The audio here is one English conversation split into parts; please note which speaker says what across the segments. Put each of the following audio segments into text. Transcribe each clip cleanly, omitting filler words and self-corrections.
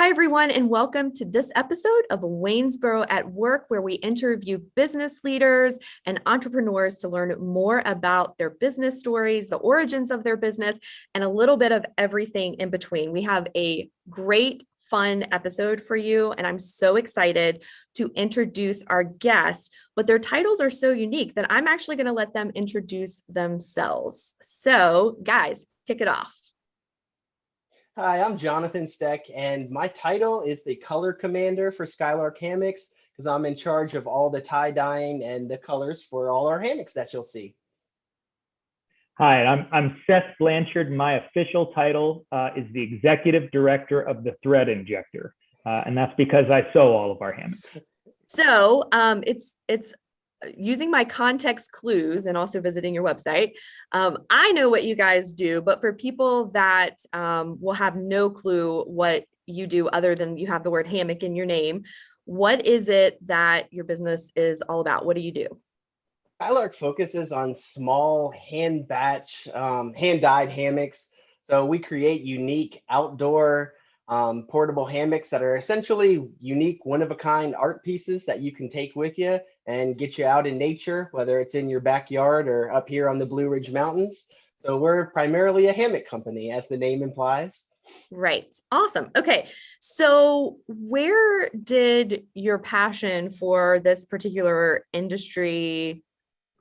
Speaker 1: Hi, everyone, and welcome to this episode of Waynesboro at Work, where we interview business leaders and entrepreneurs to learn more about their business stories, the origins of their business, and a little bit of everything in between. We have a great, fun episode for you, and I'm so excited to introduce our guests, but their titles are so unique that I'm actually going to let them introduce themselves. So, guys, kick it off.
Speaker 2: Hi, I'm Jonathan Steck, and my title is the color commander for Skylark Hammocks because I'm in charge of all the tie-dyeing and the colors for all our hammocks that you'll see.
Speaker 3: Hi, I'm Seth Blanchard. My official title is the Executive Director of the Thread Injector, and that's because I sew all of our hammocks.
Speaker 1: So it's using my context clues and also visiting your website. I know what you guys do, but for people that will have no clue what you do other than you have the word hammock in your name, what is it that your business is all about? What do you do?
Speaker 2: Skylark focuses on small hand-dyed hammocks. So we create unique outdoor portable hammocks that are essentially unique, one-of-a-kind art pieces that you can take with you and get you out in nature, whether it's in your backyard or up here on the Blue Ridge Mountains. So we're primarily a hammock company, as the name implies.
Speaker 1: Right. Awesome. Okay. So where did your passion for this particular industry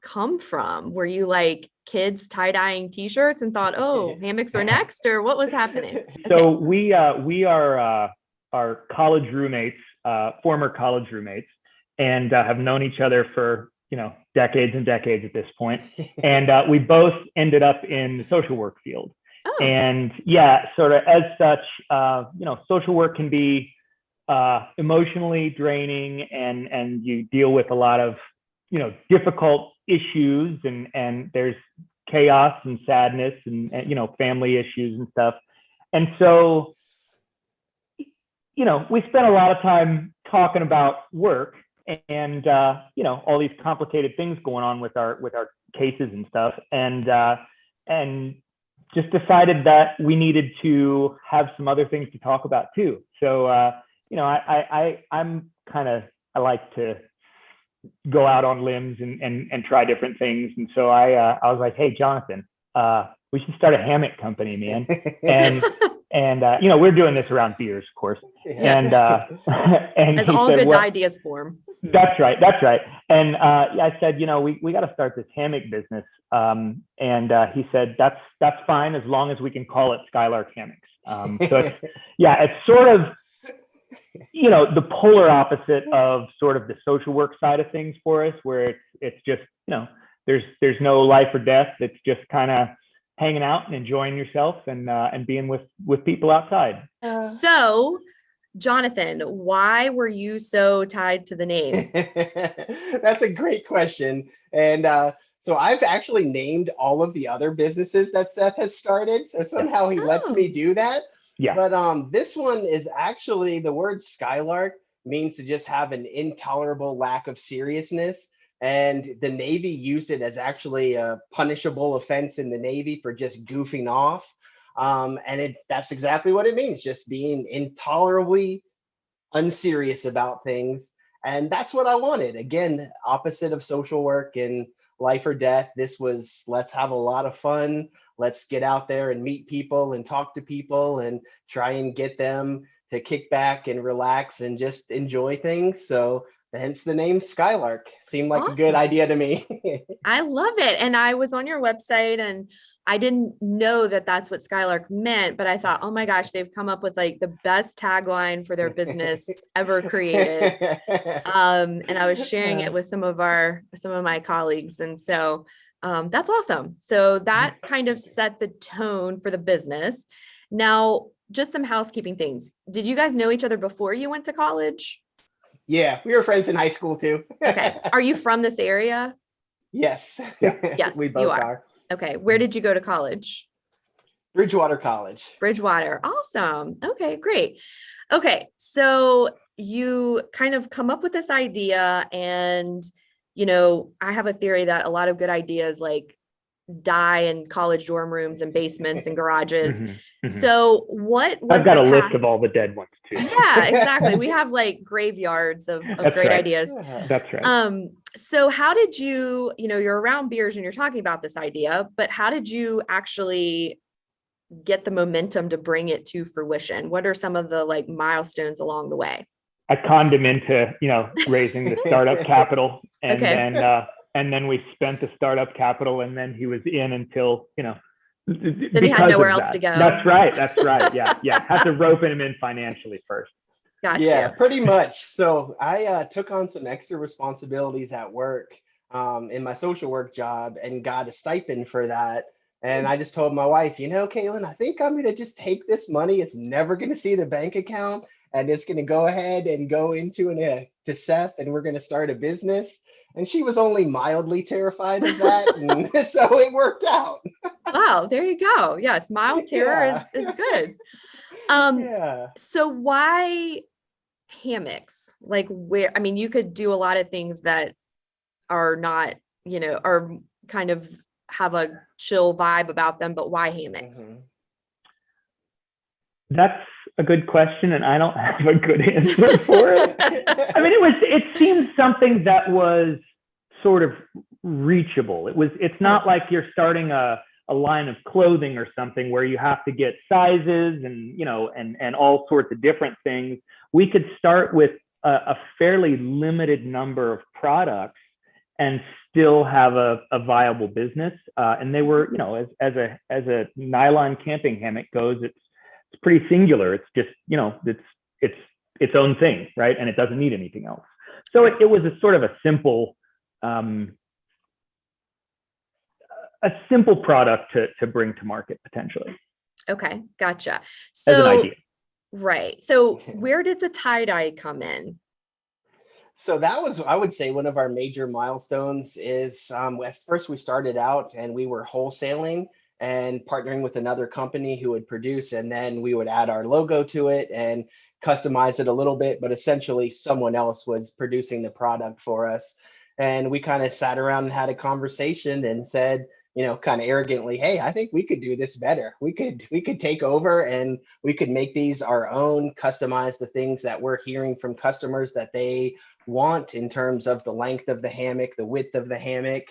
Speaker 1: come from? Were you like kids tie-dyeing t-shirts and thought, oh, hammocks are next, or what was happening? Okay.
Speaker 3: So we are college roommates, former college roommates, and have known each other for decades and decades at this point. And we both ended up in the social work field.
Speaker 1: Oh.
Speaker 3: And yeah, sort of as such, social work can be emotionally draining, and you deal with a lot of difficult issues, and there's chaos and sadness and family issues and stuff. And so we spent a lot of time talking about work and all these complicated things going on with our cases and stuff, and just decided that we needed to have some other things to talk about too. So I like to go out on limbs and try different things. And so I was like, hey, Jonathan, we should start a hammock company, man. And we're doing this around beers, of course.
Speaker 1: Yes.
Speaker 3: And
Speaker 1: as
Speaker 3: he
Speaker 1: all
Speaker 3: said,
Speaker 1: good
Speaker 3: well,
Speaker 1: ideas form.
Speaker 3: That's right. And I said, we got to start this hammock business. And he said, that's fine, as long as we can call it Skylark Hammocks. So it's sort of the polar opposite of sort of the social work side of things for us, where it's just there's no life or death. It's just kind of hanging out and enjoying yourself and being with people outside.
Speaker 1: So, Jonathan, why were you so tied to the name?
Speaker 2: That's a great question. And so I've actually named all of the other businesses that Seth has started. So somehow he lets me do that.
Speaker 3: Yeah.
Speaker 2: But this one is actually, the word Skylark means to just have an intolerable lack of seriousness. And the Navy used it as actually a punishable offense in the Navy for just goofing off. And that's exactly what it means, just being intolerably unserious about things. And that's what I wanted. Again, opposite of social work and life or death. This was, let's have a lot of fun. Let's get out there and meet people and talk to people and try and get them to kick back and relax and just enjoy things. So hence the name Skylark. Seemed like a good idea to me.
Speaker 1: I love it. And I was on your website and I didn't know that that's what Skylark meant, but I thought, oh my gosh, they've come up with like the best tagline for their business ever created. And I was sharing it with some of my colleagues. And so that's awesome. So that kind of set the tone for the business. Now, just some housekeeping things. Did you guys know each other before you went to college?
Speaker 2: Yeah, we were friends in high school too.
Speaker 1: Okay. Are you from this area?
Speaker 2: Yes.
Speaker 1: Yes,
Speaker 2: we both are.
Speaker 1: Okay. Where did you go to college?
Speaker 2: Bridgewater College.
Speaker 1: Bridgewater. Awesome. Okay, great. Okay. So you kind of come up with this idea, and, I have a theory that a lot of good ideas like die in college dorm rooms and basements and garages.
Speaker 3: Mm-hmm.
Speaker 1: So what was
Speaker 3: I've got
Speaker 1: the
Speaker 3: a
Speaker 1: path?
Speaker 3: list of all the dead ones too.
Speaker 1: Yeah, exactly. We have like graveyards of
Speaker 3: That's
Speaker 1: great
Speaker 3: right.
Speaker 1: ideas.
Speaker 3: That's right.
Speaker 1: So how did you, you're around beers and you're talking about this idea, but how did you actually get the momentum to bring it to fruition? What are some of the like milestones along the way?
Speaker 3: I conned him into, raising the startup capital, and
Speaker 1: Okay.
Speaker 3: then we spent the startup capital, and then he was in until,
Speaker 1: Then
Speaker 3: because
Speaker 1: he had nowhere
Speaker 3: of
Speaker 1: else
Speaker 3: that.
Speaker 1: to go.
Speaker 3: That's right. Yeah. Had to rope him in financially first.
Speaker 1: Got
Speaker 2: Yeah,
Speaker 1: you.
Speaker 2: pretty much. So I took on some extra responsibilities at work, in my social work job, and got a stipend for that. And I just told my wife, Caitlin, I think I'm going to just take this money. It's never going to see the bank account, and it's going to go ahead and go to Seth, and we're going to start a business. And she was only mildly terrified of that. And so it worked out.
Speaker 1: Wow, there you go. Yes, mild terror
Speaker 2: Yeah.
Speaker 1: is good. Um,
Speaker 2: Yeah.
Speaker 1: so why hammocks? Like you could do a lot of things that are not, are kind of have a chill vibe about them, but why hammocks?
Speaker 2: Mm-hmm.
Speaker 3: That's a good question, and I don't have a good answer for it. I mean, it seemed something that was sort of reachable. It's not like you're starting a line of clothing or something where you have to get sizes and all sorts of different things. We could start with a fairly limited number of products and still have a viable business. And they were, as a nylon camping hammock goes, it's pretty singular. It's just, it's its own thing, right? And it doesn't need anything else. So it was a sort of a simple product to bring to market potentially.
Speaker 1: Okay, gotcha.
Speaker 3: As an idea.
Speaker 1: Right. So where did the tie-dye come in?
Speaker 2: So that was, I would say, one of our major milestones is first we started out and we were wholesaling and partnering with another company who would produce, and then we would add our logo to it and customize it a little bit, but essentially someone else was producing the product for us. And we kind of sat around and had a conversation and said, kind of arrogantly, hey, I think we could do this better. We could take over and we could make these our own, customize the things that we're hearing from customers that they want in terms of the length of the hammock, the width of the hammock.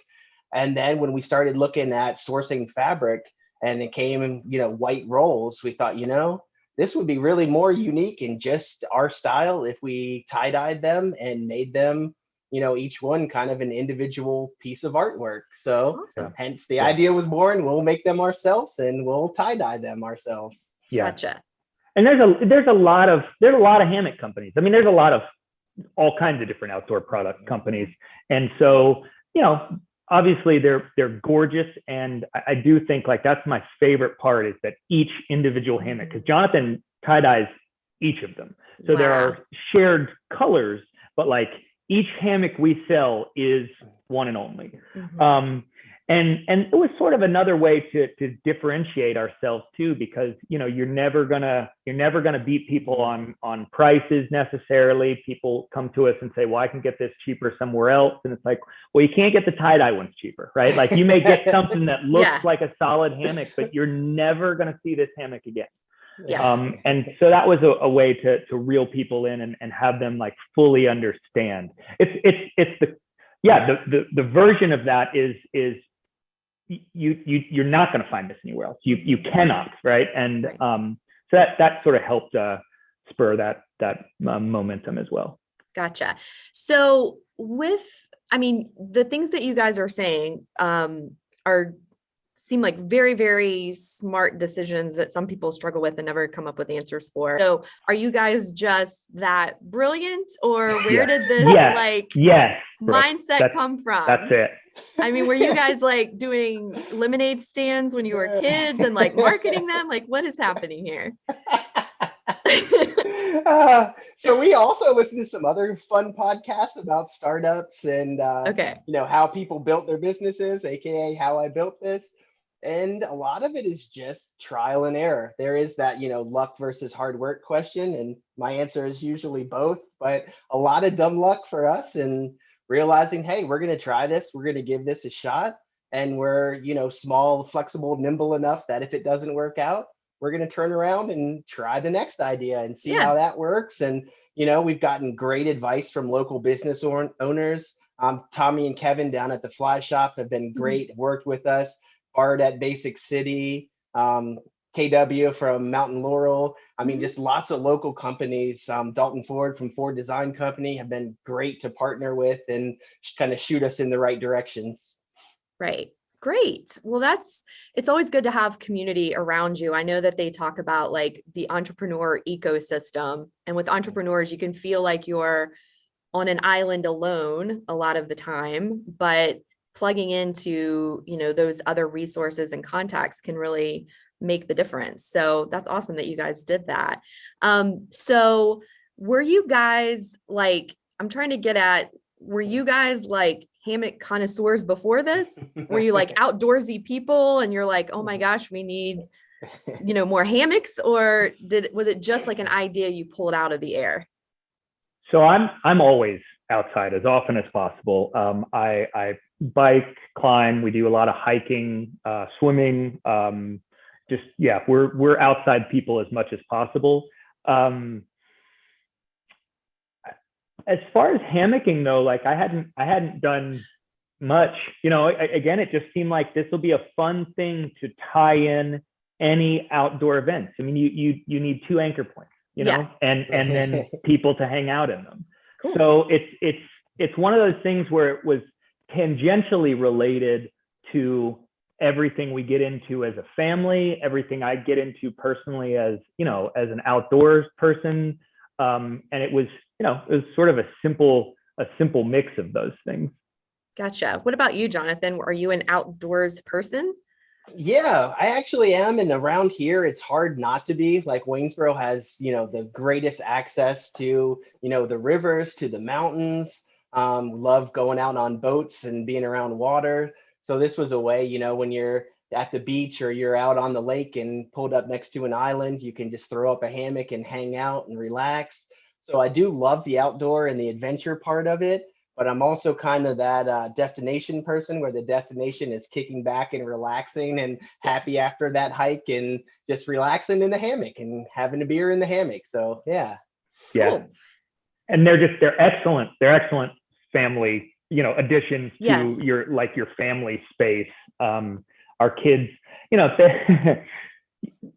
Speaker 2: And then when we started looking at sourcing fabric and it came in, white rolls, we thought, this would be really more unique in just our style if we tie-dyed them and made them, each one kind of an individual piece of artwork. So
Speaker 1: Awesome.
Speaker 2: hence the idea was born. We'll make them ourselves and we'll tie-dye them ourselves.
Speaker 3: Yeah.
Speaker 1: Gotcha.
Speaker 3: And there's a lot of hammock companies. I mean, there's a lot of all kinds of different outdoor product companies. And so, obviously they're gorgeous. And I do think like that's my favorite part is that each individual hammock, because Jonathan tie-dyes each of them. So there are shared colors, but like each hammock we sell is one and only. Mm-hmm. And it was sort of another way to differentiate ourselves too, because you're never gonna beat people on prices necessarily. People come to us and say, well, I can get this cheaper somewhere else, and it's like, well, you can't get the tie-dye ones cheaper, right? Like you may get something that looks like a solid hammock, but you're never gonna see this hammock again.
Speaker 1: Yes.
Speaker 3: And so that was a way to reel people in and have them like fully understand. It's the version of that is you're not going to find this anywhere else. You cannot, right? And so that sort of helped spur that momentum as well.
Speaker 1: Gotcha. So the things that you guys are saying seem like very, very smart decisions that some people struggle with and never come up with answers for. So are you guys just that brilliant, or where did this mindset come from?
Speaker 3: That's it.
Speaker 1: I mean, were you guys like doing lemonade stands when you were kids and like marketing them? Like what is happening here?
Speaker 2: So we also listen to some other fun podcasts about startups and how people built their businesses, aka how I built this. And a lot of it is just trial and error. There is that, luck versus hard work question. And my answer is usually both, but a lot of dumb luck for us and realizing, hey, we're going to try this. We're going to give this a shot. and we're, small, flexible, nimble enough that if it doesn't work out, we're going to turn around and try the next idea and see
Speaker 1: Yeah.
Speaker 2: how that works. And, we've gotten great advice from local business owners. Tommy and Kevin down at the Fly Shop have been great, worked with us. Bart at Basic City, KW from Mountain Laurel. I mean, just lots of local companies. Dalton Ford from Ford Design Company have been great to partner with and kind of shoot us in the right directions.
Speaker 1: Right. Great. Well, it's always good to have community around you. I know that they talk about like the entrepreneur ecosystem, and with entrepreneurs, you can feel like you're on an island alone a lot of the time, but plugging into, those other resources and contacts can really make the difference. So that's awesome that you guys did that. So were you guys like, I'm trying to get at, were you guys like hammock connoisseurs before this? Were you like outdoorsy people and you're like, oh my gosh, we need, more hammocks? Or was it just like an idea you pulled out of the air?
Speaker 3: So I'm always outside as often as possible. I bike, climb. We do a lot of hiking, swimming. We're outside people as much as possible. As far as hammocking though, like I hadn't done much. Again, it just seemed like this will be a fun thing to tie in any outdoor events. I mean, you need 2 anchor points, and then people to hang out in them.
Speaker 1: Cool.
Speaker 3: So it's one of those things where it was tangentially related to everything we get into as a family, everything I get into personally as an outdoors person, and it was sort of a simple mix of those things.
Speaker 1: Gotcha. What about you, Jonathan? Are you an outdoors person?
Speaker 2: Yeah, I actually am. And around here, it's hard not to be. Like Waynesboro has, the greatest access to, the rivers, to the mountains. Love going out on boats and being around water. So this was a way, when you're at the beach or you're out on the lake and pulled up next to an island, you can just throw up a hammock and hang out and relax. So I do love the outdoor and the adventure part of it. But I'm also kind of that destination person where the destination is kicking back and relaxing and happy after that hike and just relaxing in the hammock and having a beer in the hammock. So yeah.
Speaker 1: Cool.
Speaker 3: And they're excellent. They're excellent family, additions to
Speaker 1: Yes.
Speaker 3: your family space. Our kids,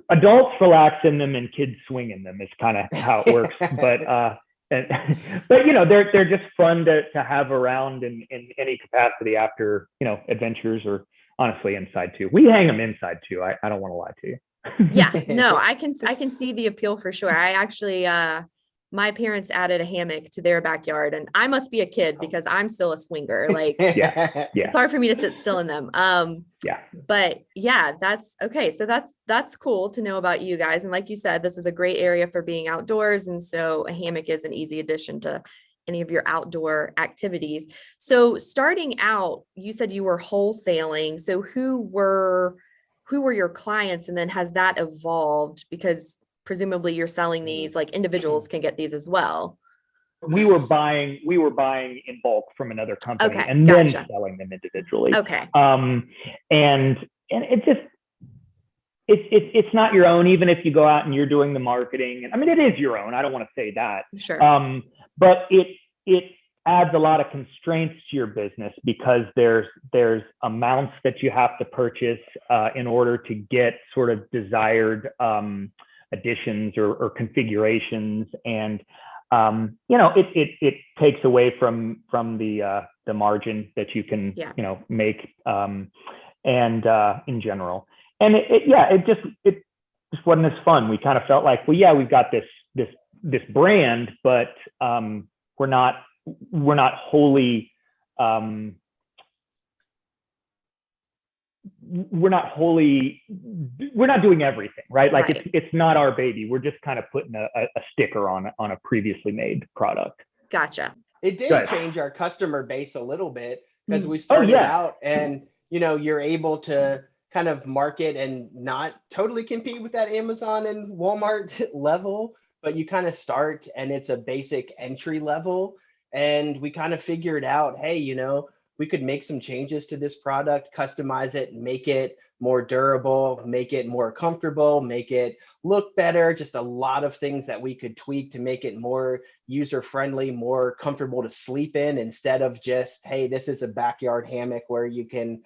Speaker 3: adults relax in them and kids swing in them is kind of how it works. But they're just fun to have around in any capacity after, adventures, or honestly inside too. We hang them inside too. I don't want to lie to you.
Speaker 1: Yeah, no, I can see the appeal for sure. I actually, my parents added a hammock to their backyard, and I must be a kid because I'm still a swinger. Like, it's hard for me to sit still in them. But yeah, that's okay. So that's cool to know about you guys. And like you said, this is a great area for being outdoors. And so a hammock is an easy addition to any of your outdoor activities. So starting out, you said you were wholesaling. So who were your clients? And then has that evolved? Because presumably you're selling these, like individuals can get these as well.
Speaker 3: We were buying in bulk from another company, and
Speaker 1: gotcha.
Speaker 3: then selling them individually.
Speaker 1: Okay.
Speaker 3: And it's not your own, even if you go out and you're doing the marketing. I mean, it is your own. I don't want to say that.
Speaker 1: Sure.
Speaker 3: But it adds a lot of constraints to your business because there's amounts that you have to purchase in order to get sort of desired additions or configurations, and it takes away from the margin that you can make in general, and it just wasn't as fun. We kind of felt like, well, yeah, we've got this brand, but we're not wholly we're not doing everything, right? Like
Speaker 1: Right.
Speaker 3: It's not our baby. We're just kind of putting a sticker on a previously made product.
Speaker 1: Gotcha.
Speaker 2: It did change our customer base a little bit because we started out and, you're able to kind of market and not totally compete with that Amazon and Walmart level, but you kind of start and it's a basic entry level. And we kind of figured out, hey, we could make some changes to this product, customize it, make it more durable, make it more comfortable, make it look better, just a lot of things that we could tweak to make it more user-friendly, more comfortable to sleep in, instead of just, hey, this is a backyard hammock where you can,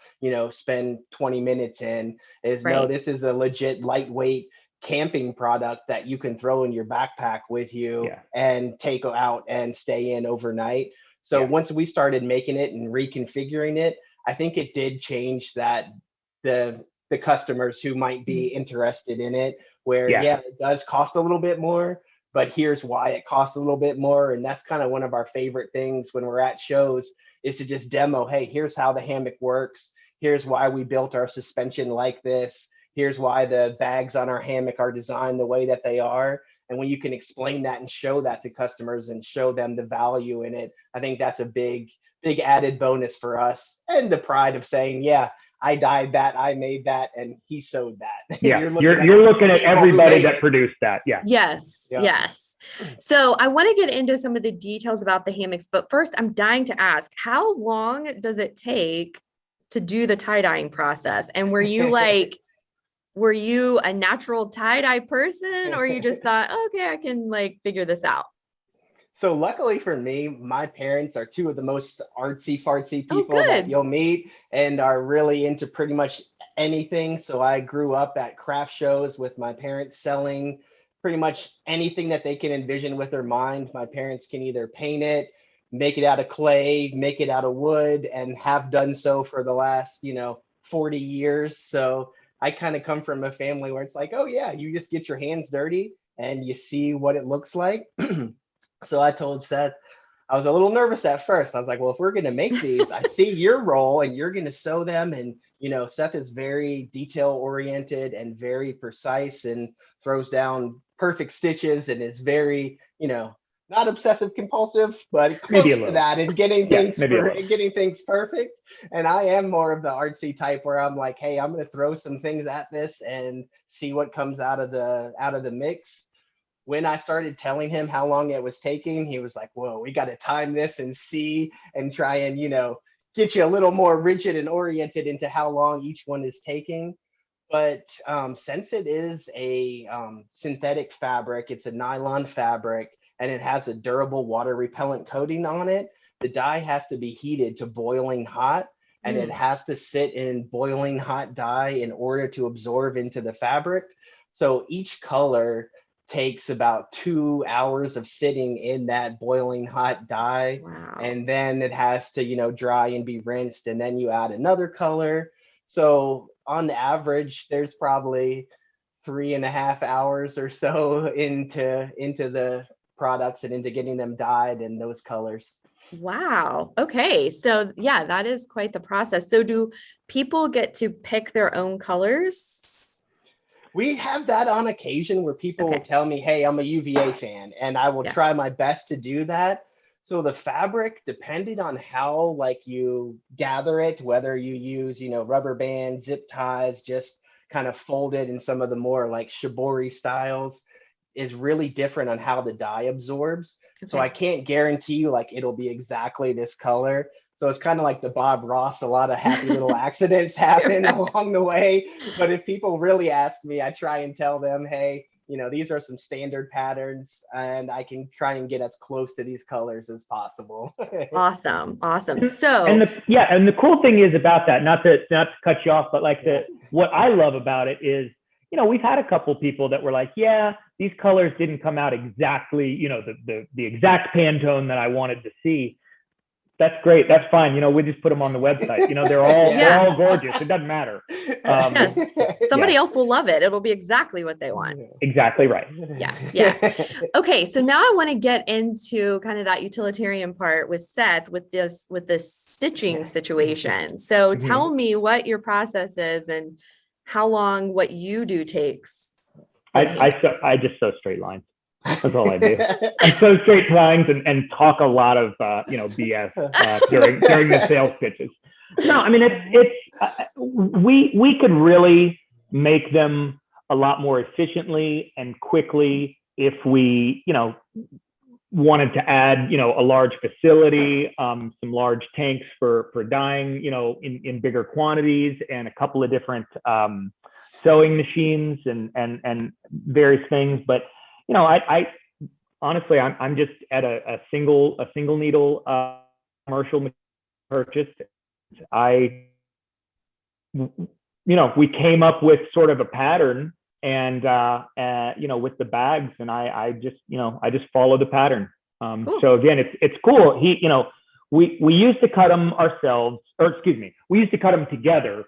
Speaker 2: spend 20 minutes in. No,
Speaker 1: Right.
Speaker 2: this is a legit lightweight camping product that you can throw in your backpack with you
Speaker 3: Yeah.
Speaker 2: and take out and stay in overnight. So
Speaker 3: Yeah.
Speaker 2: once we started making it and reconfiguring it, I think it did change that the customers who might be interested in it, where
Speaker 3: Yeah.
Speaker 2: it does cost a little bit more, but here's why it costs a little bit more. And that's kind of one of our favorite things when we're at shows, is to just demo, hey, here's how the hammock works. Here's why we built our suspension like this. Here's why the bags on our hammock are designed the way that they are. And when you can explain that and show that to customers and show them the value in it, I think that's a big added bonus for us, and the pride of saying, yeah, I dyed that, I made that, and he sewed that.
Speaker 3: Yeah. You're looking at everybody that produced that. Yeah.
Speaker 1: Yes.
Speaker 2: Yeah.
Speaker 1: Yes. So I want to get into some of the details about the hammocks, but first I'm dying to ask, how long does it take to do the tie-dyeing process? And were you a natural tie-dye person, or you just thought, okay, I can figure this out?
Speaker 2: So luckily for me, my parents are two of the most artsy fartsy
Speaker 1: Oh,
Speaker 2: people that
Speaker 1: good.
Speaker 2: you'll meet, and are really into pretty much anything. So I grew up at craft shows with my parents selling pretty much anything that they can envision with their mind. My parents can either paint it, make it out of clay, make it out of wood, and have done so for the last, 40 years. So I kind of come from a family where it's like, oh yeah, you just get your hands dirty and you see what it looks like. So I told Seth, I was a little nervous at first. I was like, well, if we're going to make these, I see your role and you're going to sew them. And, Seth is very detail oriented and very precise and throws down perfect stitches and is very, not obsessive compulsive, but
Speaker 3: Maybe a
Speaker 2: close to
Speaker 3: little.
Speaker 2: that and getting
Speaker 3: Yeah,
Speaker 2: things
Speaker 3: maybe a little.
Speaker 2: getting things perfect. And I am more of the artsy type where I'm like, hey, I'm going to throw some things at this and see what comes out of the mix. When I started telling him how long it was taking, he was like, whoa, we got to time this and see and try and, get you a little more rigid and oriented into how long each one is taking. But since it is a synthetic fabric, it's a nylon fabric, and it has a durable water repellent coating on it, the dye has to be heated to boiling hot, and it has to sit in boiling hot dye in order to absorb into the fabric. So each color takes about 2 hours of sitting in that boiling hot dye.
Speaker 1: Wow.
Speaker 2: And then it has to, dry and be rinsed. And then you add another color. So on average, there's probably 3.5 hours or so into the products and into getting them dyed in those colors.
Speaker 1: Wow. Okay. So yeah, that is quite the process. So do people get to pick their own colors?
Speaker 2: We have that on occasion where people will tell me, hey, I'm a UVA fan, and I will try my best to do that. So the fabric, depending on how you gather it, whether you use, rubber bands, zip ties, just kind of folded in some of the more shibori styles, is really different on how the dye absorbs. So I can't guarantee you it'll be exactly this color. So it's kind of like the Bob Ross, a lot of happy little accidents happen along the way. But if people really ask me, I try and tell them, hey, these are some standard patterns, and I can try and get as close to these colors as possible.
Speaker 1: Awesome. Awesome. So
Speaker 3: and the cool thing is about that, not to cut you off, but what I love about it is, we've had a couple people that were like, yeah, these colors didn't come out exactly, the exact Pantone that I wanted to see. That's great. That's fine. We just put them on the website. They're all gorgeous. It doesn't matter.
Speaker 1: Yes. Somebody else will love it. It'll be exactly what they want.
Speaker 3: Exactly right.
Speaker 1: Yeah. Okay. So now I want to get into kind of that utilitarian part with Seth with this stitching situation. So tell me what your process is and how long what you do takes.
Speaker 3: I just sew straight lines. That's all I do. I sew straight lines and talk a lot of BS during the sales pitches. No, I mean we could really make them a lot more efficiently and quickly if we wanted to add, a large facility, some large tanks for dyeing, in bigger quantities, and a couple of different sewing machines and various things. But I honestly, I'm just at a single needle commercial purchase. We came up with sort of a pattern, and with the bags, and I just follow the pattern.
Speaker 1: Cool.
Speaker 3: So again, it's cool. We used to cut them ourselves, we used to cut them together,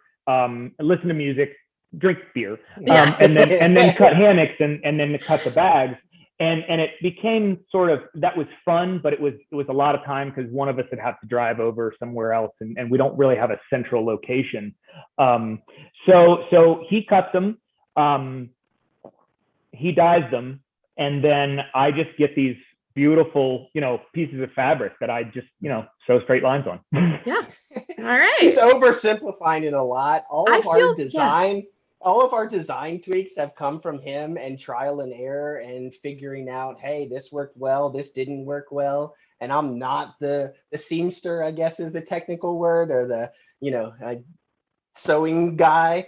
Speaker 3: listen to music, drink beer, and then cut hammocks, and then cut the bags. And it became sort of, that was fun, but it was a lot of time because one of us would have to drive over somewhere else, and we don't really have a central location. So he cuts them, he dyes them, and then I just get these beautiful, pieces of fabric that I just, sew straight lines on.
Speaker 1: Yeah. All right.
Speaker 2: He's oversimplifying it a lot. All of our design tweaks have come from him and trial and error and figuring out, hey, this worked well, this didn't work well. And I'm not the seamster, I guess is the technical word, or the, sewing guy.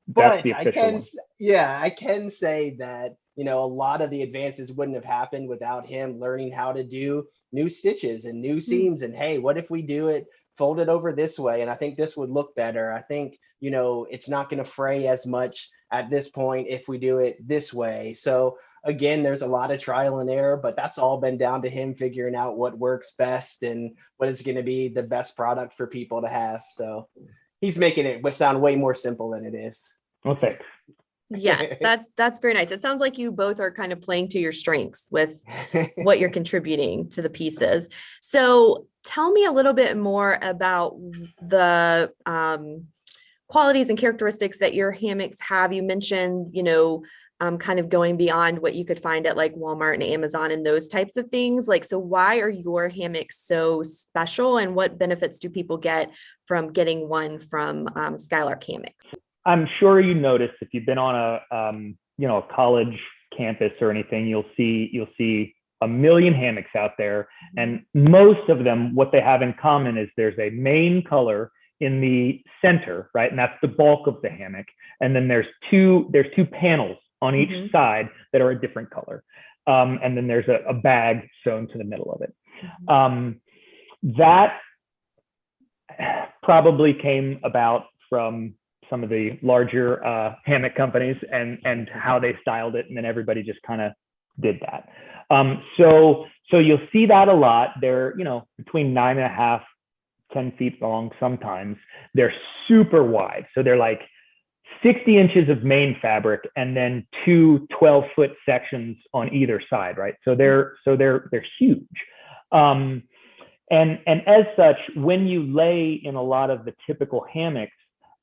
Speaker 2: But I can say that, a lot of the advances wouldn't have happened without him learning how to do new stitches and new seams. And hey, what if we do it, fold it over this way? And I think this would look better. I think, it's not going to fray as much at this point if we do it this way. So again, there's a lot of trial and error, but that's all been down to him figuring out what works best and what is going to be the best product for people to have. So he's making it sound way more simple than it is.
Speaker 3: Okay.
Speaker 1: Yes, that's very nice. It sounds like you both are kind of playing to your strengths with what you're contributing to the pieces. So tell me a little bit more about the qualities and characteristics that your hammocks have. You mentioned, kind of going beyond what you could find at like Walmart and Amazon and those types of things. Like, so why are your hammocks so special, and what benefits do people get from getting one from Skylark Hammocks?
Speaker 3: I'm sure you noticed, if you've been on a college campus or anything, you'll see a million hammocks out there, and most of them, what they have in common is there's a main color in the center, right, and that's the bulk of the hammock, and then there's two panels on each side that are a different color, and then there's a bag sewn to the middle of it. That probably came about from some of the larger hammock companies and how they styled it, and then everybody just kind of did that. So you'll see that a lot. They're between 9.5, 10 feet long. Sometimes they're super wide, so they're like 60 inches of main fabric and then two 12-foot sections on either side, right? So they're huge. And as such, when you lay in a lot of the typical hammocks,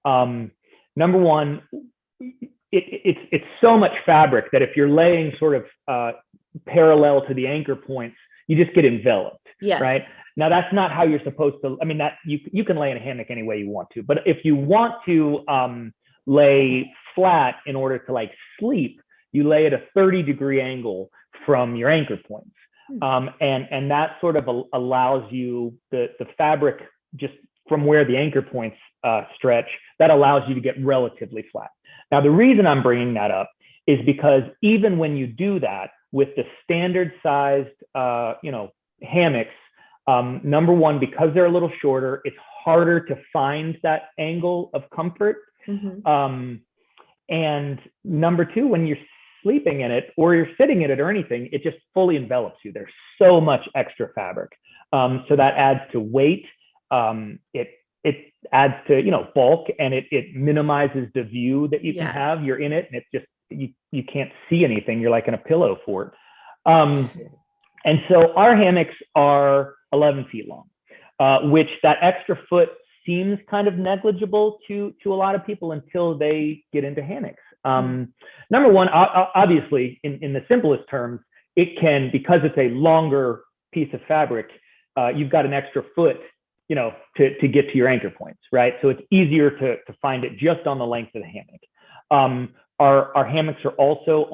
Speaker 3: number one, it's so much fabric that if you're laying sort of parallel to the anchor points, you just get enveloped.
Speaker 1: Yes.
Speaker 3: Right. Now that's not how you're supposed to. I mean, that you can lay in a hammock any way you want to, but if you want to lay flat in order to like sleep, you lay at a 30-degree angle from your anchor points, and that sort of allows you the fabric just from where the anchor points stretch. That allows you to get relatively flat. Now the reason I'm bringing that up is because even when you do that with the standard sized hammocks, number one, because they're a little shorter, it's harder to find that angle of comfort. And number two, when you're sleeping in it or you're sitting in it or anything, it just fully envelops you. There's so much extra fabric. So that adds to weight. It adds to, bulk, and it minimizes the view that you can have. You're in it and it's just, you can't see anything. You're like in a pillow fort. And so our hammocks are 11 feet long, which that extra foot seems kind of negligible to a lot of people until they get into hammocks. Number one, obviously, in the simplest terms, it can, because it's a longer piece of fabric, you've got an extra foot, to get to your anchor points, right? So it's easier to find it just on the length of the hammock. Our hammocks are also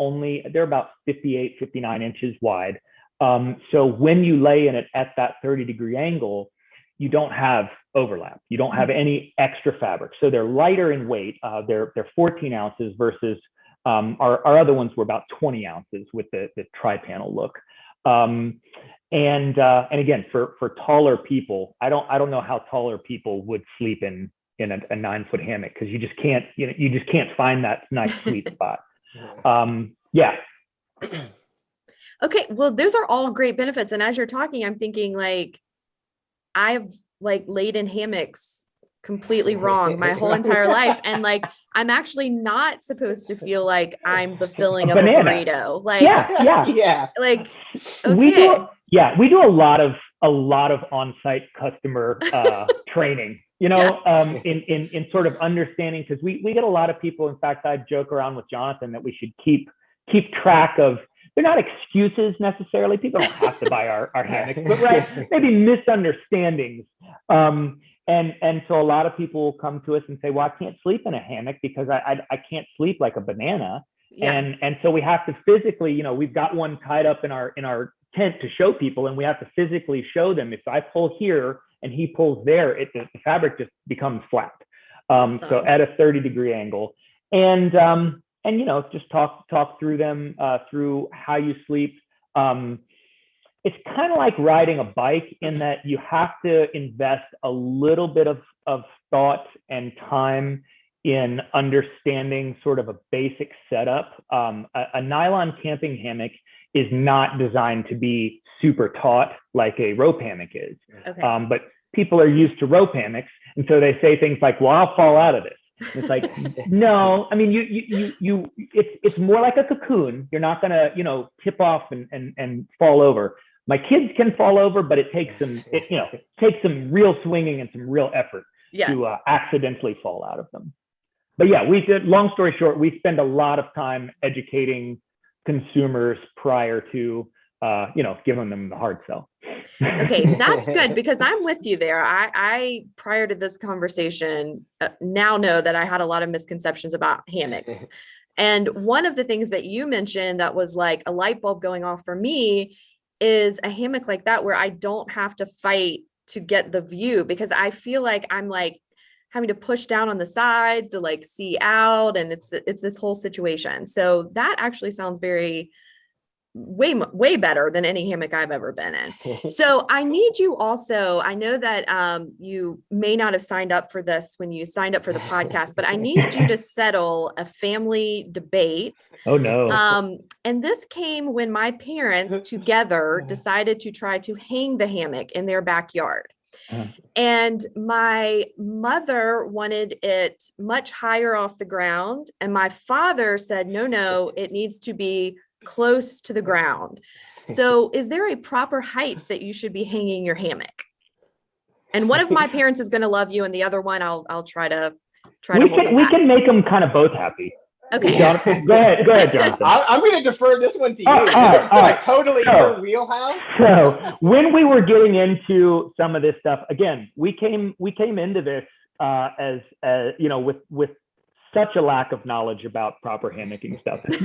Speaker 3: they're about 58, 59 inches wide. So when you lay in it at that 30-degree angle, you don't have overlap. You don't have any extra fabric. So they're lighter in weight. They're 14 ounces versus our other ones were about 20 ounces with the tri-panel look. And again, for taller people, I don't know how taller people would sleep in a 9-foot hammock, because you just can't, you just can't find that nice sweet spot. Yeah.
Speaker 1: Okay, well, those are all great benefits. And as you're talking, I'm thinking like, I've like laid in hammocks completely wrong my whole entire life. And like, I'm actually not supposed to feel like I'm the filling of a burrito. Like,
Speaker 2: Yeah.
Speaker 1: like,
Speaker 3: okay. We do a lot of on-site customer training, yes. in sort of understanding, because we get a lot of people. In fact, I joke around with Jonathan that we should keep track of. They're not excuses necessarily. People don't have to buy our hammocks, but right, maybe misunderstandings. And so a lot of people will come to us and say, well, I can't sleep in a hammock because I can't sleep like a banana. Yeah. And so we have to physically, we've got one tied up in our tent to show people, and we have to physically show them. If I pull here and he pulls there, the fabric just becomes flat. So at a 30-degree angle. And just talk through them, through how you sleep. It's kind of like riding a bike in that you have to invest a little bit of thought and time in understanding sort of a basic setup. A nylon camping hammock is not designed to be super taut like a rope hammock is. Okay. But people are used to rope hammocks, and so they say things like, well, I'll fall out of this. It's like, no, I mean, it's more like a cocoon. You're not gonna, tip off and fall over. My kids can fall over, but it takes some real swinging and some real effort to accidentally fall out of them. But yeah, long story short, we spend a lot of time educating consumers prior to, giving them the hard sell.
Speaker 1: Okay, that's good, because I'm with you there. I prior to this conversation, now know that I had a lot of misconceptions about hammocks. And one of the things that you mentioned that was like a light bulb going off for me is a hammock like that, where I don't have to fight to get the view, because I feel like I'm like having to push down on the sides to like see out. And it's this whole situation. So that actually sounds way better than any hammock I've ever been in. So I need you also, I know that you may not have signed up for this when you signed up for the podcast, but I need you to settle a family debate.
Speaker 3: Oh no.
Speaker 1: And this came when my parents together decided to try to hang the hammock in their backyard. And my mother wanted it much higher off the ground. And my father said, no, it needs to be close to the ground. So is there a proper height that you should be hanging your hammock? And one of my parents is going to love you, and the other one I'll try to hold them back.
Speaker 3: We can make them kind of both happy.
Speaker 1: Okay.
Speaker 3: Jonathan, go ahead, Jonathan.
Speaker 2: I'm going to defer this one to you. It's like totally your wheelhouse.
Speaker 3: So when we were getting into some of this stuff, again, we came into this as with such a lack of knowledge about proper hammocking stuff. It's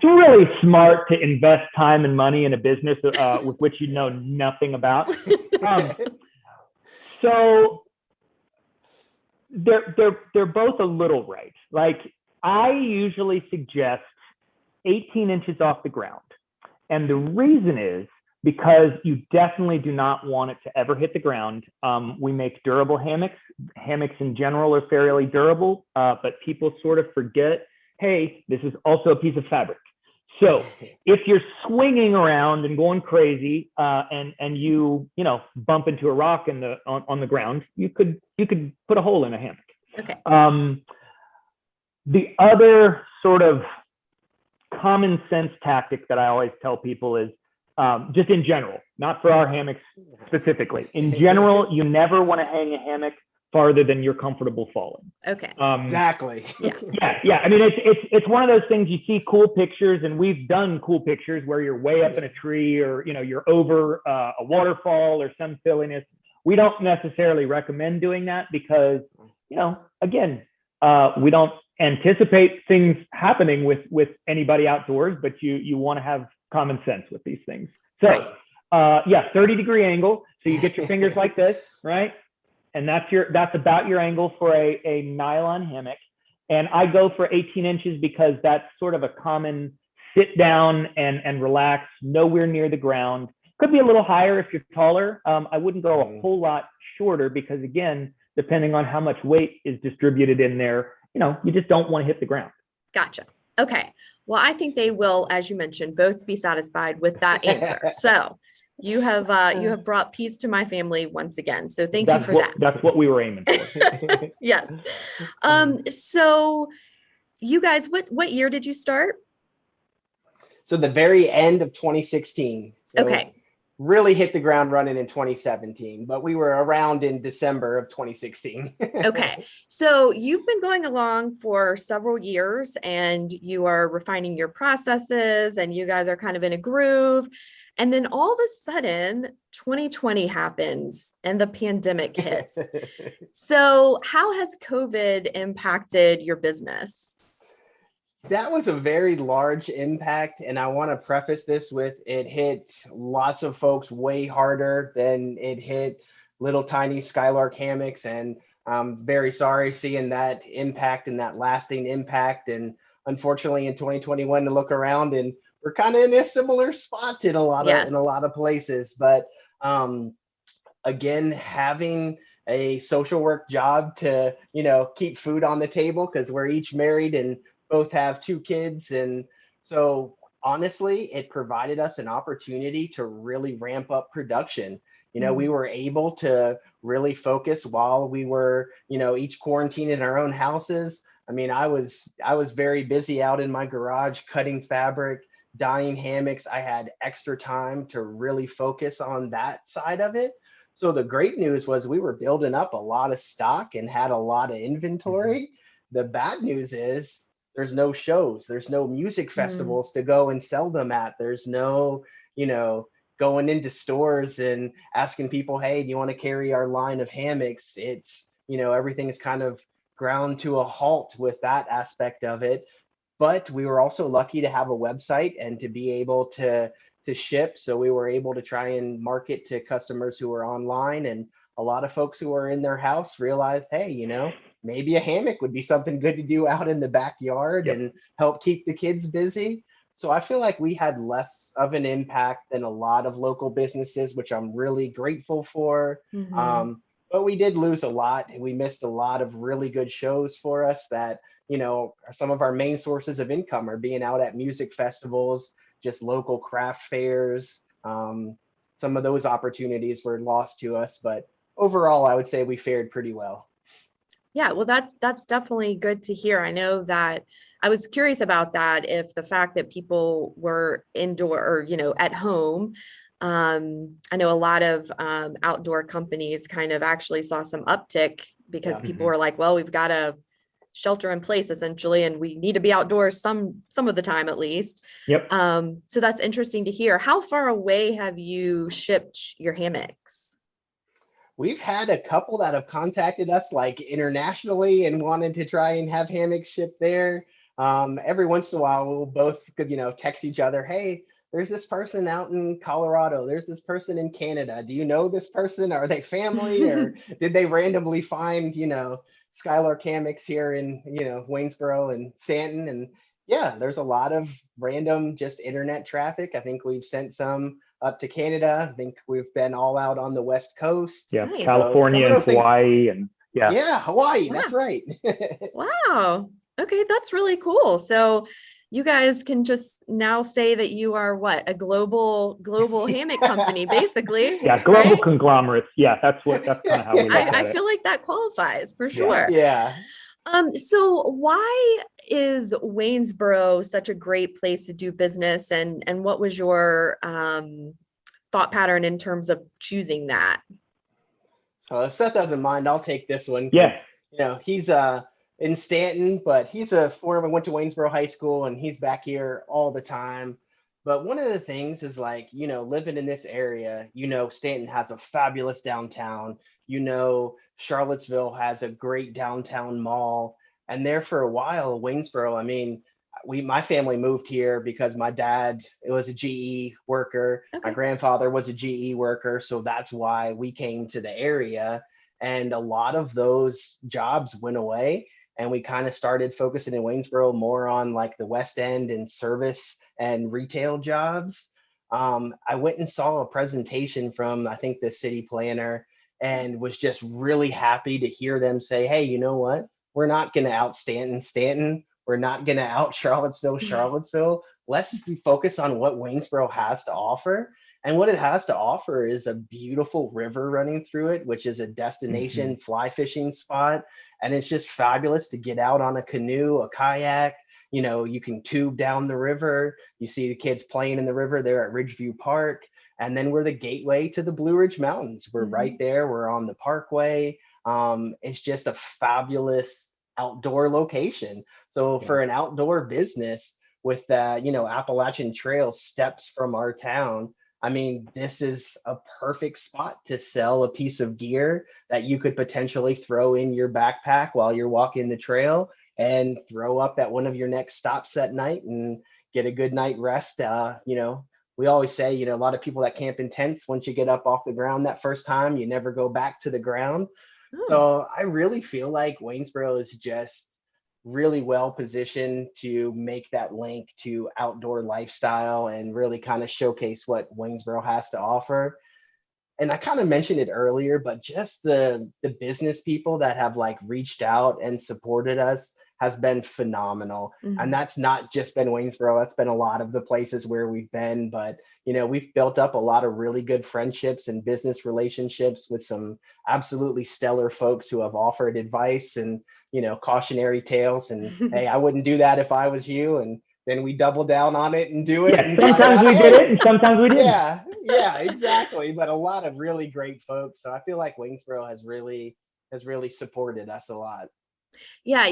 Speaker 3: really smart to invest time and money in a business with which you know nothing about. So they're both a little right. Like, I usually suggest 18 inches off the ground. And the reason is because you definitely do not want it to ever hit the ground. We make durable hammocks. Hammocks in general are fairly durable, but people sort of forget, hey, this is also a piece of fabric. So if you're swinging around and going crazy and you bump into a rock on the ground, you could put a hole in a hammock.
Speaker 1: Okay.
Speaker 3: The other sort of common sense tactic that I always tell people is just in general, not for our hammocks specifically. In general, you never want to hang a hammock farther than you're comfortable falling.
Speaker 1: Okay.
Speaker 2: Exactly.
Speaker 3: Yeah. I mean, it's one of those things. You see cool pictures, and we've done cool pictures where you're way up in a tree, or you're over a waterfall or some silliness. We don't necessarily recommend doing that because again, we don't anticipate things happening with anybody outdoors, but you want to have common sense with these things. So,
Speaker 1: Right.
Speaker 3: 30-degree angle. So you get your fingers like this, right? And that's about your angle for a nylon hammock. And I go for 18 inches because that's sort of a common sit down and relax, nowhere near the ground. Could be a little higher if you're taller. I wouldn't go a whole lot shorter because, again, depending on how much weight is distributed in there, you just don't want to hit the ground.
Speaker 1: Gotcha. Okay. Well, I think they will, as you mentioned, both be satisfied with that answer. So you have brought peace to my family once again. So thank you for that.
Speaker 3: That's what we were aiming for.
Speaker 1: Yes. So you guys, what year did you start?
Speaker 2: So the very end of 2016. So
Speaker 1: Okay.
Speaker 2: Really hit the ground running in 2017, but we were around in December of 2016.
Speaker 1: Okay. So you've been going along for several years and you are refining your processes and you guys are kind of in a groove. And then all of a sudden, 2020 happens and the pandemic hits. So how has COVID impacted your business?
Speaker 2: That was a very large impact. And I want to preface this with it hit lots of folks way harder than it hit little tiny Skylark Hammocks. And I'm very sorry seeing that impact and that lasting impact. And unfortunately, in 2021, to look around and we're kind of in a similar spot in a lot of places. But again, having a social work job to keep food on the table because we're each married and both have 2 kids. And so honestly, it provided us an opportunity to really ramp up production. We were able to really focus while we were, each quarantined in our own houses. I mean, I was very busy out in my garage cutting fabric, dyeing hammocks. I had extra time to really focus on that side of it. So the great news was we were building up a lot of stock and had a lot of inventory. The bad news is there's no shows, there's no music festivals to go and sell them at. There's no, going into stores and asking people, hey, do you want to carry our line of hammocks? It's, everything is kind of ground to a halt with that aspect of it. But we were also lucky to have a website and to be able to ship. So we were able to try and market to customers who were online, and a lot of folks who were in their house realized, hey, maybe a hammock would be something good to do out in the backyard and help keep the kids busy. So I feel like we had less of an impact than a lot of local businesses, which I'm really grateful for. But we did lose a lot. We missed a lot of really good shows for us that, some of our main sources of income are being out at music festivals, just local craft fairs. Some of those opportunities were lost to us, but overall, I would say we fared pretty well.
Speaker 1: Yeah, well, that's definitely good to hear. I know that I was curious about that, if the fact that people were indoor or, at home. I know a lot of outdoor companies kind of actually saw some uptick because people were like, well, we've got to shelter in place essentially, and we need to be outdoors some of the time at least. So that's interesting to hear. How far away have you shipped your hammocks?
Speaker 2: We've had a couple that have contacted us like internationally and wanted to try and have hammocks shipped there. Every once in a while, we'll both, text each other, hey, there's this person out in Colorado. There's this person in Canada. Do you know this person? Are they family or did they randomly find, Skylark Hammocks here in, Waynesboro and Stanton? And yeah, there's a lot of random just internet traffic. I think we've sent some up to Canada. I think we've been all out on the West Coast.
Speaker 3: Yeah, nice. California and Hawaii and
Speaker 2: Hawaii. That's right.
Speaker 1: Wow. Okay, that's really cool. So you guys can just now say that you are a global hammock company, basically.
Speaker 3: Yeah, global conglomerate. Yeah, that's kind of how we look at it.
Speaker 1: I feel like that qualifies for sure.
Speaker 2: Yeah.
Speaker 1: So why is Waynesboro such a great place to do business, and what was your thought pattern in terms of choosing that?
Speaker 2: So if Seth doesn't mind, I'll take this one.
Speaker 3: Yes.
Speaker 2: He's in Stanton, but he's a former, went to Waynesboro High School and he's back here all the time. But one of the things is living in this area, Stanton has a fabulous downtown, Charlottesville has a great downtown mall. And there for a while, Waynesboro, my family moved here because my dad was a GE worker. My
Speaker 1: Okay.
Speaker 2: grandfather was a GE worker. So that's why we came to the area. And a lot of those jobs went away. And we kind of started focusing in Waynesboro more on like the West End and service and retail jobs. I went and saw a presentation from, I think, the city planner, and was just really happy to hear them say, hey, you know what? We're not going to out Stanton. We're not going to out Charlottesville. Let's just focus on what Waynesboro has to offer. And what it has to offer is a beautiful river running through it, which is a destination fly fishing spot. And it's just fabulous to get out on a canoe, a kayak. You know, you can tube down the river. You see the kids playing in the river there at Ridgeview Park. And then we're the gateway to the Blue Ridge Mountains. We're right there. We're on the parkway. It's just a fabulous outdoor location. So for an outdoor business with Appalachian Trail steps from our town, I mean, this is a perfect spot to sell a piece of gear that you could potentially throw in your backpack while you're walking the trail and throw up at one of your next stops at night and get a good night rest. We always say, a lot of people that camp in tents, once you get up off the ground that first time, you never go back to the ground. So I really feel like Waynesboro is just really well positioned to make that link to outdoor lifestyle and really kind of showcase what Waynesboro has to offer. And I kind of mentioned it earlier, but just the business people that have like reached out and supported us has been phenomenal. And that's not just been Waynesboro, that's been a lot of the places where we've been. But, we've built up a lot of really good friendships and business relationships with some absolutely stellar folks who have offered advice and, cautionary tales. And hey, I wouldn't do that if I was you. And then we double down on it and do it.
Speaker 3: Yeah,
Speaker 2: and
Speaker 3: sometimes we did it and sometimes we didn't.
Speaker 2: Yeah, exactly. But a lot of really great folks. So I feel like Waynesboro has really supported us a lot.
Speaker 1: Yeah,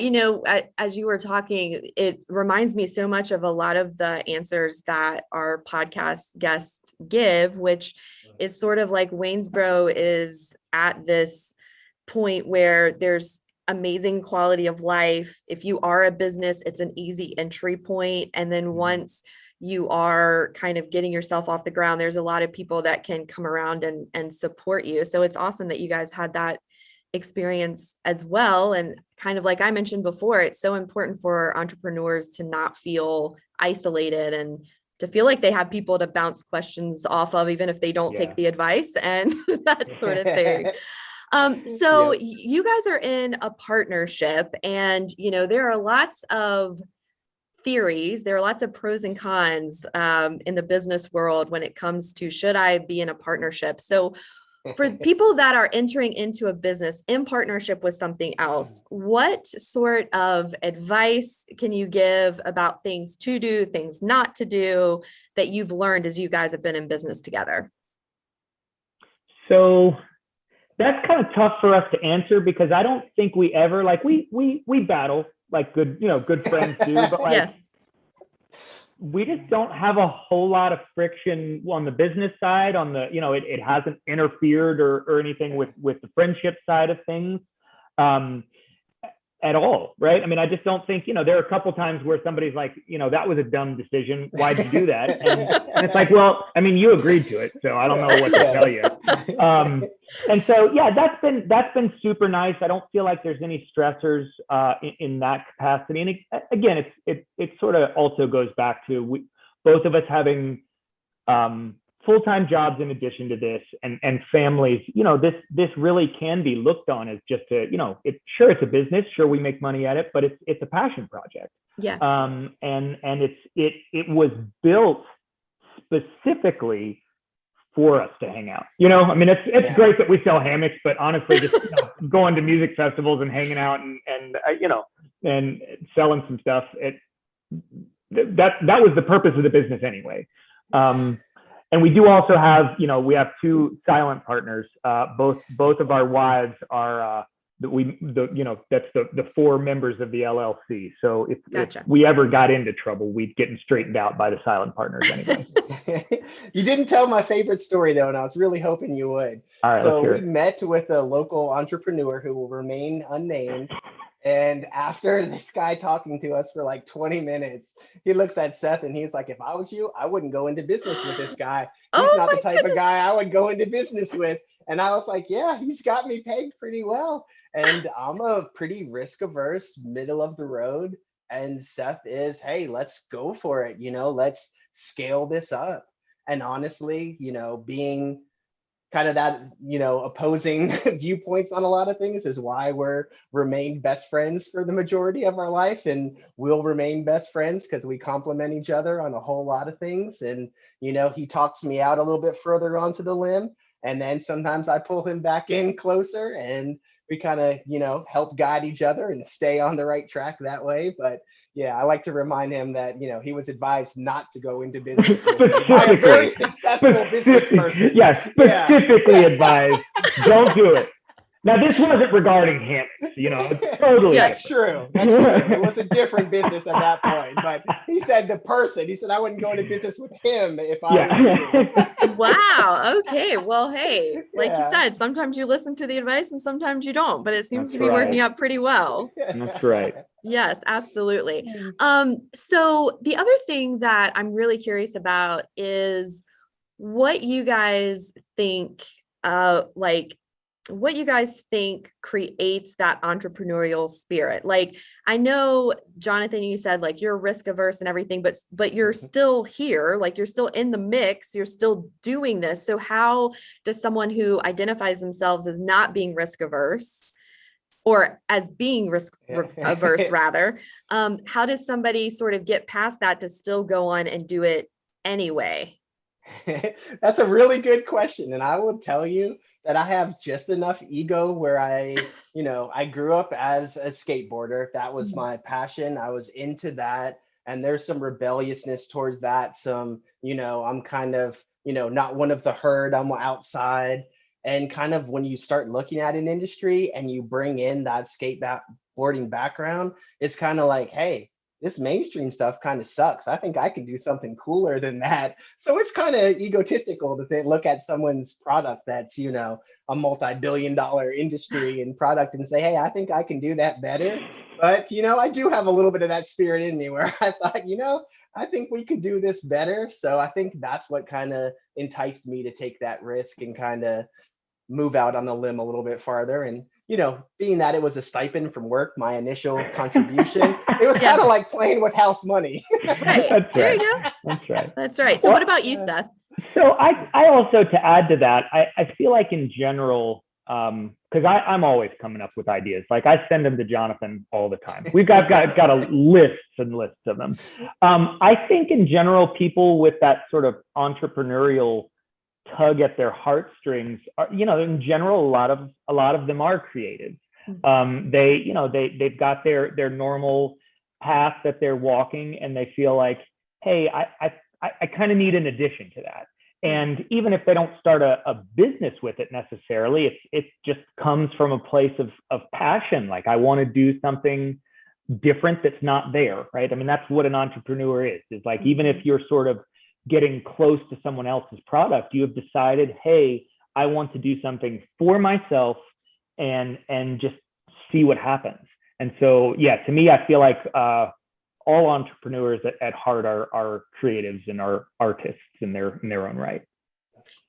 Speaker 1: as you were talking, it reminds me so much of a lot of the answers that our podcast guests give, which is sort of like Waynesboro is at this point where there's amazing quality of life. If you are a business, it's an easy entry point. And then once you are kind of getting yourself off the ground, there's a lot of people that can come around and support you. So it's awesome that you guys had that experience as well. And kind of like I mentioned before, it's so important for entrepreneurs to not feel isolated and to feel like they have people to bounce questions off of, even if they don't take the advice and that sort of thing. So you guys are in a partnership, and there are lots of theories. There are lots of pros and cons in the business world when it comes to, should I be in a partnership? So for people that are entering into a business in partnership with something else, what sort of advice can you give about things to do, things not to do that you've learned as you guys have been in business together?
Speaker 3: So that's kind of tough for us to answer because I don't think we ever we battle like good friends do, but
Speaker 1: yes.
Speaker 3: We just don't have a whole lot of friction on the business side. On the, it hasn't interfered or anything with the friendship side of things at all, right? I mean, I just don't think, there are a couple times where somebody's like, that was a dumb decision. Why'd you do that? And it's like, well, I mean, you agreed to it, so I don't know what to tell you. And so, that's been super nice. I don't feel like there's any stressors in that capacity. And again, it sort of also goes back to both of us having full-time jobs in addition to this, and families. This really can be looked on as just it's a business. Sure, we make money at it, but it's a passion project.
Speaker 1: Yeah.
Speaker 3: And it was built specifically for us to hang out. I mean, it's great that we sell hammocks, but honestly, just going to music festivals and hanging out and selling some stuff, that was the purpose of the business anyway. And we do also have, we have two silent partners. Both of our wives are that's the four members of the LLC. So if we ever got into trouble, we'd get straightened out by the silent partners anyway.
Speaker 2: You didn't tell my favorite story though, and I was really hoping you would.
Speaker 3: All right,
Speaker 2: so we met with a local entrepreneur who will remain unnamed. And after this guy talking to us for like 20 minutes, he looks at Seth and he's like, if I was you, I wouldn't go into business with this guy. He's
Speaker 1: Oh
Speaker 2: not
Speaker 1: my
Speaker 2: the type of guy I would go into business with. And I was like, yeah, he's got me pegged pretty well. And I'm a pretty risk averse, middle of the road. And Seth is, hey, let's go for it. Let's scale this up. And honestly, being kind of that, opposing viewpoints on a lot of things is why we're remained best friends for the majority of our life, and we'll remain best friends because we complement each other on a whole lot of things. And, he talks me out a little bit further onto the limb, and then sometimes I pull him back in closer, and we kind of, help guide each other and stay on the right track that way. But yeah, I like to remind him that, he was advised not to go into business with me by a very successful business person.
Speaker 3: Yes, specifically advised, don't do it. Now, this wasn't regarding Hammocks, totally.
Speaker 2: That's true. That's true. It was a different business at that point. But he said I wouldn't go into business with him if I was you.
Speaker 1: Wow. Okay. Well, hey, like you
Speaker 2: Yeah.
Speaker 1: said, sometimes you listen to the advice and sometimes you don't, but it seems
Speaker 3: That's
Speaker 1: to be working
Speaker 3: right.
Speaker 1: out pretty well.
Speaker 3: That's right.
Speaker 1: Yes, absolutely. So the other thing that I'm really curious about is what you guys think, what you guys think creates that entrepreneurial spirit. Like, I know, Jonathan, you said like you're risk averse and everything, but you're still here, like you're still in the mix, you're still doing this. So how does someone who identifies themselves as not being risk averse, or as being risk averse rather, how does somebody sort of get past that to still go on and do it anyway?
Speaker 2: That's a really good question. And I will tell you that I have just enough ego where I grew up as a skateboarder. That was my passion. I was into that. And there's some rebelliousness towards that. Some, I'm kind of, not one of the herd, I'm outside. And kind of when you start looking at an industry and you bring in that skateboarding background, it's kind of like, hey, this mainstream stuff kind of sucks. I think I can do something cooler than that. So it's kind of egotistical to look at someone's product that's, a multi-billion-dollar industry and product and say, hey, I think I can do that better. But, I do have a little bit of that spirit in me where I thought, I think we could do this better. So I think that's what kind of enticed me to take that risk and kind of move out on the limb a little bit farther. And being that it was a stipend from work, my initial contribution, it was kind of like playing with house money.
Speaker 1: Right.
Speaker 3: That's
Speaker 1: There
Speaker 3: right.
Speaker 1: you go.
Speaker 3: That's right.
Speaker 1: That's right. So what about you, Seth?
Speaker 3: So I also, to add to that, I feel like in general, because I'm always coming up with ideas. Like I send them to Jonathan all the time. We've got a lists and lists of them. I think in general, people with that sort of entrepreneurial tug at their heartstrings are, in general, a lot of them are creative. They've got their normal path that they're walking, and they feel like, hey, I kind of need an addition to that. And even if they don't start a business with it necessarily, it just comes from a place of passion. Like, I want to do something different that's not there, right? I mean, that's what an entrepreneur is like, even if you're sort of getting close to someone else's product, you have decided, hey, I want to do something for myself and just see what happens. And so, yeah, to me, I feel like all entrepreneurs at heart are creatives and are artists in their own right.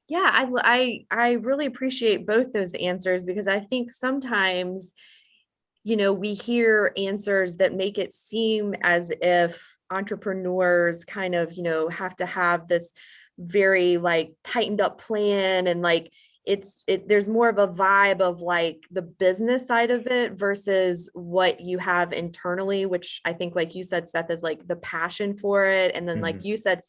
Speaker 1: Yeah, I really appreciate both those answers, because I think sometimes, we hear answers that make it seem as if entrepreneurs kind of, have to have this very like tightened up plan, and like there's more of a vibe of like the business side of it versus what you have internally, which I think, like you said, Seth, is like the passion for it. And then like you said,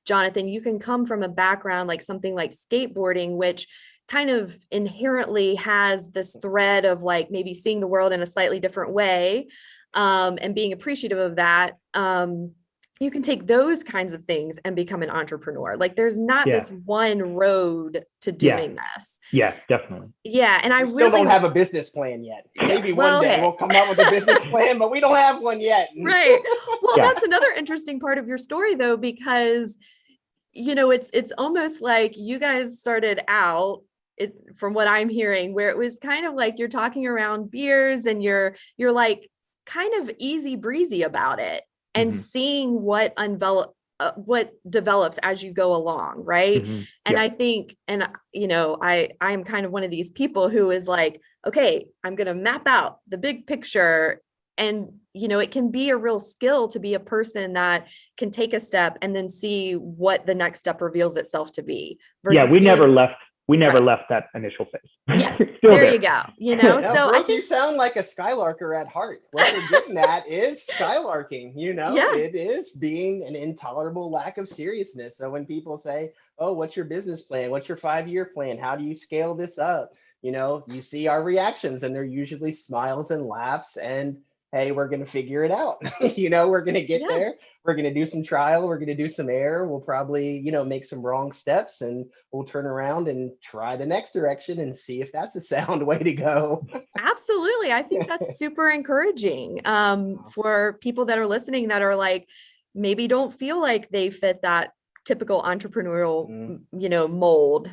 Speaker 1: Jonathan, you can come from a background like something like skateboarding, which kind of inherently has this thread of like maybe seeing the world in a slightly different way, and being appreciative of that. You can take those kinds of things and become an entrepreneur. Like, there's not this one road to doing this.
Speaker 3: Yes, definitely.
Speaker 1: Yeah. And I
Speaker 2: still
Speaker 1: really
Speaker 2: don't have a business plan yet. Maybe one day we'll come out with a business plan, but we don't have one yet.
Speaker 1: Right. Well, that's another interesting part of your story though, because, it's almost like you guys started out, from what I'm hearing, where it was kind of like you're talking around beers and you're like kind of easy breezy about it and
Speaker 3: Mhm.
Speaker 1: seeing what develops as you go along. Right.
Speaker 3: Mhm.
Speaker 1: And
Speaker 3: Yeah.
Speaker 1: I think, and I'm kind of one of these people who is like, okay, I'm going to map out the big picture. And, it can be a real skill to be a person that can take a step and then see what the next step reveals itself to be
Speaker 3: Yeah.
Speaker 1: versus
Speaker 3: We never
Speaker 1: right.
Speaker 3: left that initial phase.
Speaker 1: Yes.
Speaker 3: Still
Speaker 1: there
Speaker 3: there.
Speaker 1: you go.
Speaker 2: Now,
Speaker 1: So I
Speaker 2: Brooke, you
Speaker 1: think,
Speaker 2: sound like a Skylarker at heart. What you're getting at is Skylarking.
Speaker 1: yeah,
Speaker 2: It is being an intolerable lack of seriousness. So when people say, "Oh, what's your business plan? What's your 5-year plan? How do you scale this up?" You see our reactions, and they're usually smiles and laughs. And hey, we're going to figure it out. We're going to get
Speaker 1: yeah.
Speaker 2: there. We're going to do some trial. We're going to do some error. We'll probably, make some wrong steps, and we'll turn around and try the next direction and see if that's a sound way to go.
Speaker 1: Absolutely. I think that's super encouraging for people that are listening that are like, maybe don't feel like they fit that typical entrepreneurial, mold.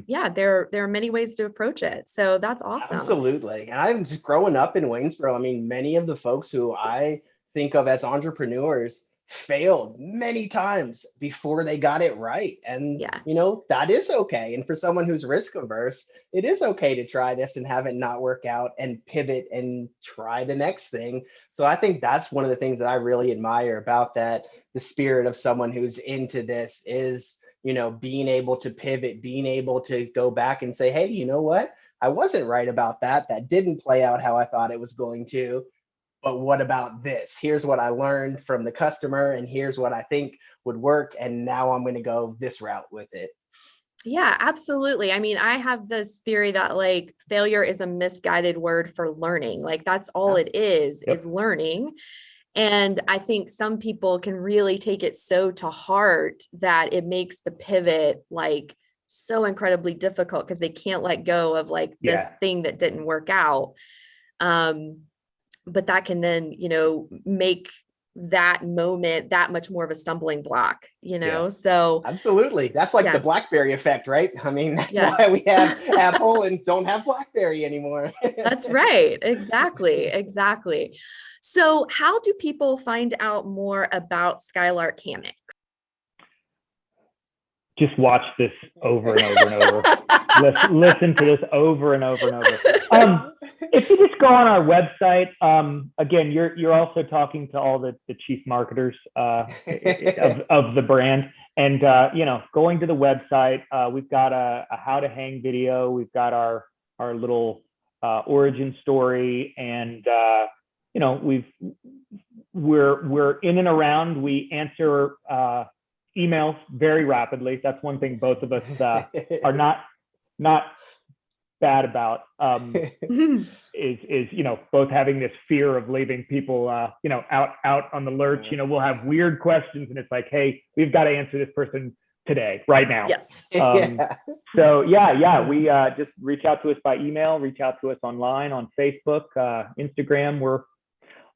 Speaker 1: Yeah, there are many ways to approach it. So that's awesome.
Speaker 2: Absolutely. And I'm just growing up in Waynesboro. I mean, many of the folks who I think of as entrepreneurs failed many times before they got it right. And,
Speaker 1: Yeah.
Speaker 2: that is okay. And for someone who's risk averse, it is okay to try this and have it not work out and pivot and try the next thing. So I think that's one of the things that I really admire about that. The spirit of someone who's into this is, being able to pivot, being able to go back and say, hey, you know what? I wasn't right about that. That didn't play out how I thought it was going to. But what about this? Here's what I learned from the customer, and here's what I think would work. And now I'm going to go this route with it.
Speaker 1: Yeah, absolutely. I mean, I have this theory that like failure is a misguided word for learning. Like that's all it is learning. And I think some people can really take it so to heart that it makes the pivot like so incredibly difficult because they can't let go of like this thing that didn't work out. But that can then, make that moment that much more of a stumbling block, So
Speaker 2: absolutely. That's like the BlackBerry effect, right? I mean, that's why we have Apple and don't have BlackBerry anymore.
Speaker 1: That's right. Exactly. So how do people find out more about Skylark Hammocks?
Speaker 3: Just watch this over and over and over. Listen to this over and over and over. If you just go on our website, again, you're also talking to all the chief marketers of the brand, and going to the website, we've got a how to hang video. We've got our little origin story, and we're in and around. We answer emails very rapidly. That's one thing both of us are not bad about, is both having this fear of leaving people out on the lurch. We'll have weird questions and it's like, hey, we've got to answer this person today, right now.
Speaker 1: Yes.
Speaker 3: So we just reach out to us by email, reach out to us online on Facebook, Instagram. We're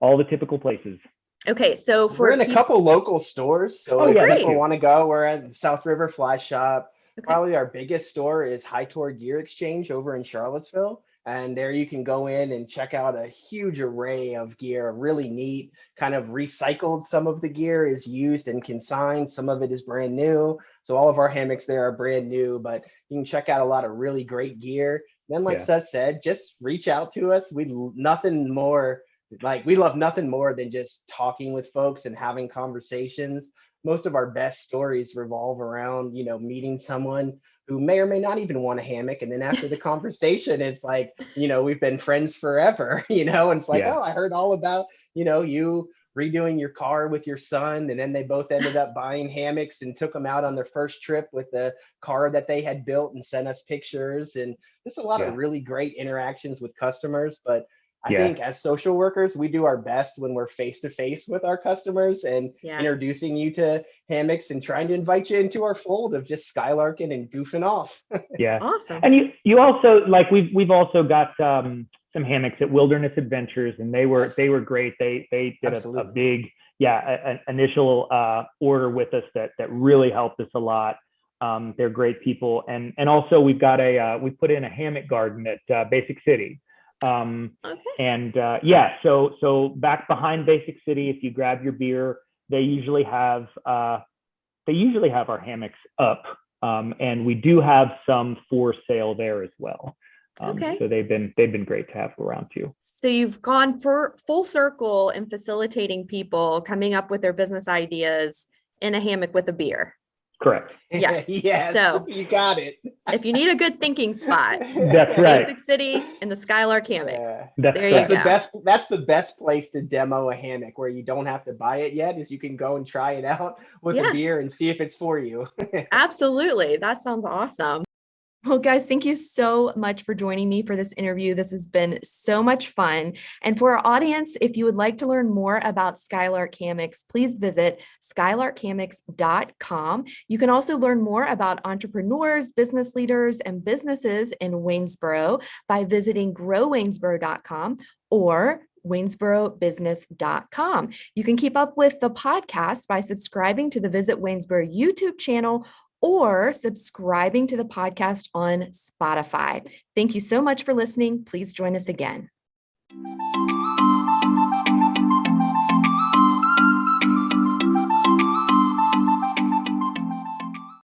Speaker 3: all the typical places.
Speaker 1: Okay, so
Speaker 2: we're in a couple local stores. So if people want to go, we're at South River Fly Shop. Okay. Probably our biggest store is High Tour Gear Exchange over in Charlottesville. And there you can go in and check out a huge array of gear, really neat, kind of recycled. Some of the gear is used and consigned. Some of it is brand new. So all of our hammocks there are brand new, but you can check out a lot of really great gear. Then like Seth said, just reach out to us. We love nothing more than just talking with folks and having conversations. Most of our best stories revolve around, meeting someone who may or may not even want a hammock. And then after the conversation, it's like, we've been friends forever, and it's like, oh, I heard all about, you redoing your car with your son. And then they both ended up buying hammocks and took them out on their first trip with the car that they had built and sent us pictures. And there's a lot of really great interactions with customers. But I think as social workers, we do our best when we're face to face with our customers and introducing you to hammocks and trying to invite you into our fold of just skylarking and goofing off.
Speaker 1: Awesome.
Speaker 3: And you also we've also got some hammocks at Wilderness Adventures, and they were great. They did a big an initial order with us that really helped us a lot. They're great people, and also we've got we put in a hammock garden at Basic City.
Speaker 1: Okay.
Speaker 3: And yeah, so back behind Basic City, if you grab your beer, they usually have our hammocks up, and we do have some for sale there as well.
Speaker 1: Okay.
Speaker 3: So they've been great to have around too.
Speaker 1: So you've gone for full circle in facilitating people coming up with their business ideas in a hammock with a beer.
Speaker 3: Correct.
Speaker 1: Yes.
Speaker 2: Yes,
Speaker 1: So
Speaker 2: you got it.
Speaker 1: if you need a good thinking spot,
Speaker 3: That's right.
Speaker 1: Basic City and the Skylark Hammocks.
Speaker 2: Yeah.
Speaker 3: That's
Speaker 1: There
Speaker 3: correct.
Speaker 1: you
Speaker 2: That's
Speaker 1: go.
Speaker 2: the best. That's the best place to demo a hammock where you don't have to buy it yet. Is you can go and try it out with
Speaker 1: Yeah.
Speaker 2: a beer and see if it's for you.
Speaker 1: Absolutely. That sounds awesome. Well, guys, thank you so much for joining me for this interview. This has been so much fun. And for our audience, if you would like to learn more about Skylark Hammocks, please visit skylarkhammocks.com. You can also learn more about entrepreneurs, business leaders, and businesses in Waynesboro by visiting growwaynesboro.com or waynesborobusiness.com. You can keep up with the podcast by subscribing to the Visit Waynesboro YouTube channel or subscribing to the podcast on Spotify. Thank you so much for listening. Please join us again.